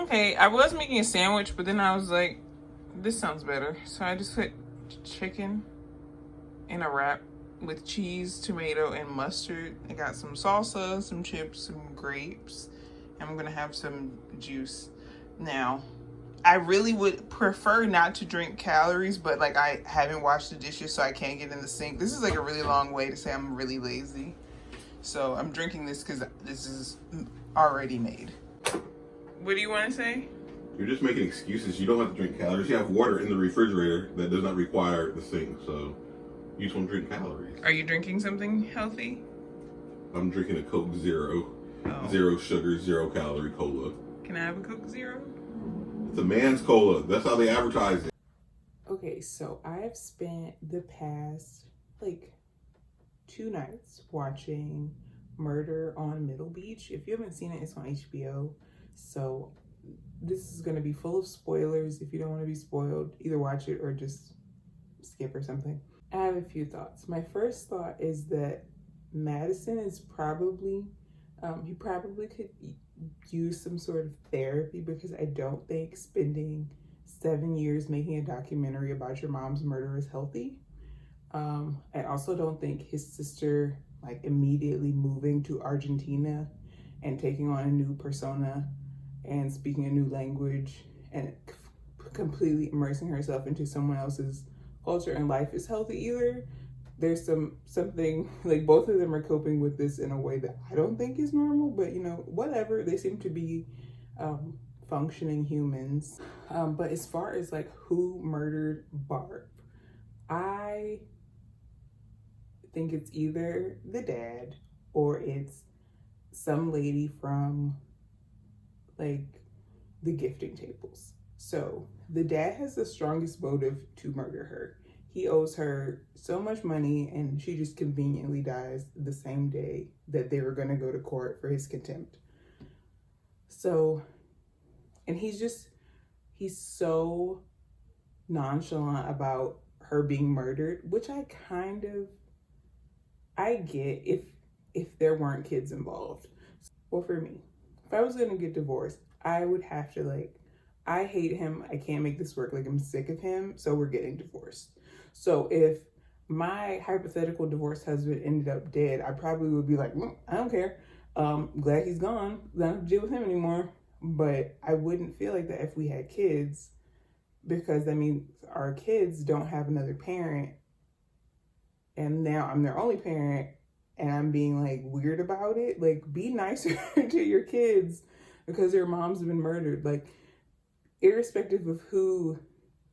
Okay, I was making a sandwich, but then I was like, this sounds better. So I just put chicken in a wrap with cheese, tomato, and mustard. I got some salsa, some chips, some grapes. I'm gonna have some juice. Now, I really would prefer not to drink calories, but like I haven't washed the dishes, so I can't get in the sink. This is like a really long way to say I'm really lazy. So I'm drinking this because this is already made. What do you want to say? You're just making excuses. You don't have to drink calories. You have water in the refrigerator that does not require the sink, so you just want to drink calories. Are you drinking something healthy? I'm drinking a Coke Zero. Oh. 0 sugar, 0 calorie cola. Can I have a Coke Zero? It's a man's cola. That's how they advertise it. Okay, so I've spent the past like 2 nights watching Murder on Middle Beach. If you haven't seen it, it's on HBO. So this is going to be full of spoilers. If you don't want to be spoiled, either watch it or just skip or something. I have a few thoughts. My first thought is that Madison is probably, he probably could use some sort of therapy, because I don't think spending 7 years making a documentary about your mom's murder is healthy. I also don't think his sister like immediately moving to Argentina and taking on a new persona and speaking a new language and completely immersing herself into someone else's culture and life is healthy either. There's something like both of them are coping with this in a way that I don't think is normal, but you know, whatever. They seem to be functioning humans. But as far as like who murdered Barb, I think it's either the dad or it's some lady from like the gifting tables. So the dad has the strongest motive to murder her. He owes her so much money and she just conveniently dies the same day that they were going to go to court for his contempt. So, and he's so nonchalant about her being murdered, which I get if there weren't kids involved. Well, for me, if I was going to get divorced, I would have to like, I hate him. I can't make this work. Like, I'm sick of him. So we're getting divorced. So if my hypothetical divorced husband ended up dead, I probably would be like, I don't care. Glad he's gone. I don't have to deal with him anymore. But I wouldn't feel like that if we had kids, because I mean, our kids don't have another parent. And now I'm their only parent and I'm being like weird about it. Like, be nicer to your kids because their moms have been murdered. Like, irrespective of who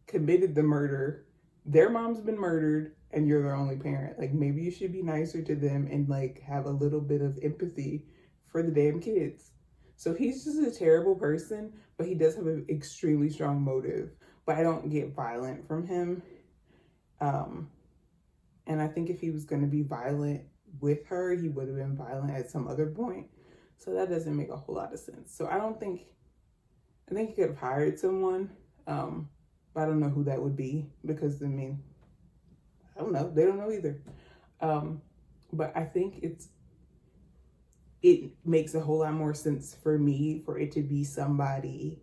committed the murder, their mom's been murdered and you're their only parent. Like, maybe you should be nicer to them and like have a little bit of empathy for the damn kids. So he's just a terrible person, but he does have an extremely strong motive. But I don't get violent from him. And I think if he was going to be violent with her, he would have been violent at some other point. So that doesn't make a whole lot of sense. So I think he could have hired someone. But I don't know who that would be, because I mean, I don't know. They don't know either. But I think it makes a whole lot more sense for me for it to be somebody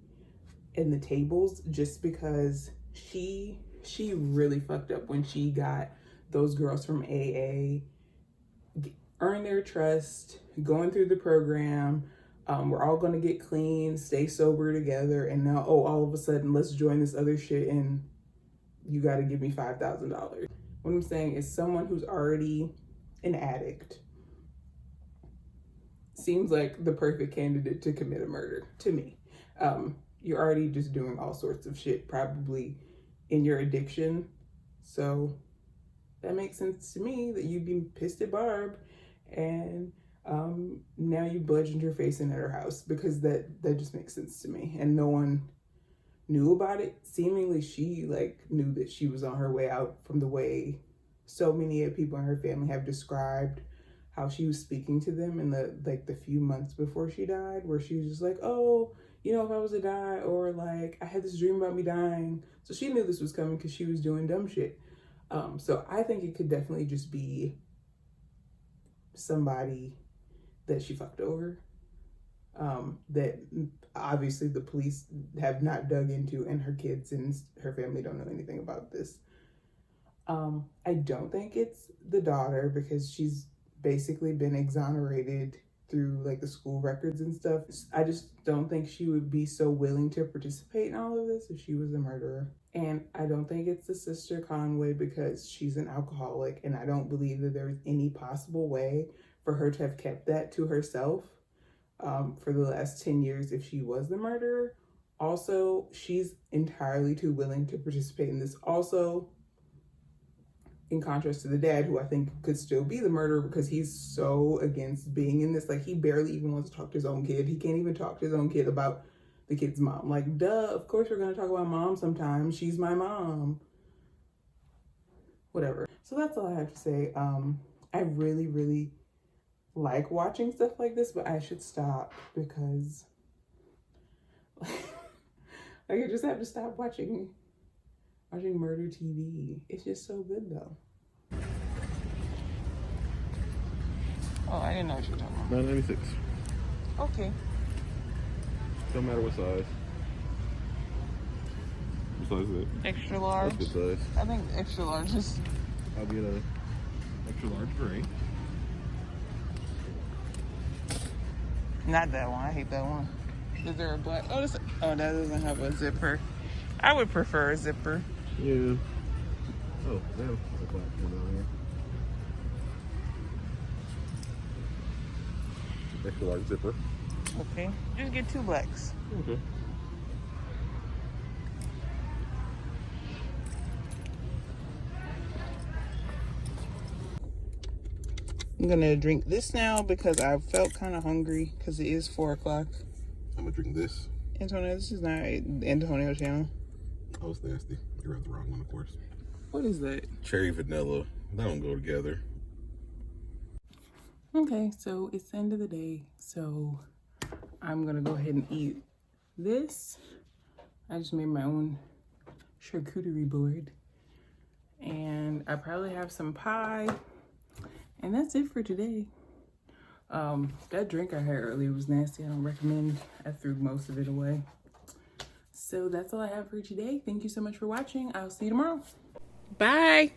in the tables, just because she really fucked up when she got those girls from AA, earn their trust, going through the program. We're all going to get clean, stay sober together. And now, all of a sudden, let's join this other shit and you got to give me $5,000. What I'm saying is someone who's already an addict seems like the perfect candidate to commit a murder to me. You're already just doing all sorts of shit, probably in your addiction. So that makes sense to me that you'd be pissed at Barb and now you bludgeoned her face in at her house, because that just makes sense to me. And no one knew about it. Seemingly she like knew that she was on her way out, from the way so many people in her family have described how she was speaking to them in the few months before she died, where she was just like, oh, you know, if I was to die, or like I had this dream about me dying. So she knew this was coming because she was doing dumb shit. So I think it could definitely just be somebody that she fucked over. that obviously the police have not dug into, and her kids and her family don't know anything about this. I don't think it's the daughter because she's basically been exonerated through like the school records and stuff. I just don't think she would be so willing to participate in all of this if she was the murderer. And I don't think it's the sister Conway because she's an alcoholic, and I don't believe that there's any possible way for her to have kept that to herself for the last 10 years if she was the murderer. Also, she's entirely too willing to participate in this. Also, in contrast to the dad, who I think could still be the murderer because he's so against being in this. Like, he barely even wants to talk to his own kid. He can't even talk to his own kid about the kid's mom. Like, duh, of course we're going to talk about mom sometimes. She's my mom. Whatever. So that's all I have to say. I really, really like watching stuff like this, but I should stop because like, I just have to stop watching murder TV. It's just so good though. Oh, I didn't know what you were talking about. 996. Okay. Don't matter what size. What size is it? Extra large. That's good size. I think extra large is. I'll get a extra large drink. Not that one. I hate that one. Is there a black? Oh, that doesn't have a zipper. I would prefer a zipper. Yeah. Oh, they have a black one down here. Extra large zipper. Okay. Just get 2 blacks. Okay. I'm gonna drink this now because I felt kind of hungry because it is 4 o'clock. I'm gonna drink this. Antonio, this is not Antonio channel. Oh, it's nasty. You read the wrong one, of course. What is that? Cherry vanilla. They don't go together. Okay, so it's the end of the day, so I'm gonna go ahead and eat this. I just made my own charcuterie board, and I probably have some pie, and that's it for today. That drink I had earlier was nasty. I don't recommend. I threw most of it away. So that's all I have for today. Thank you so much for watching. I'll see you tomorrow. Bye.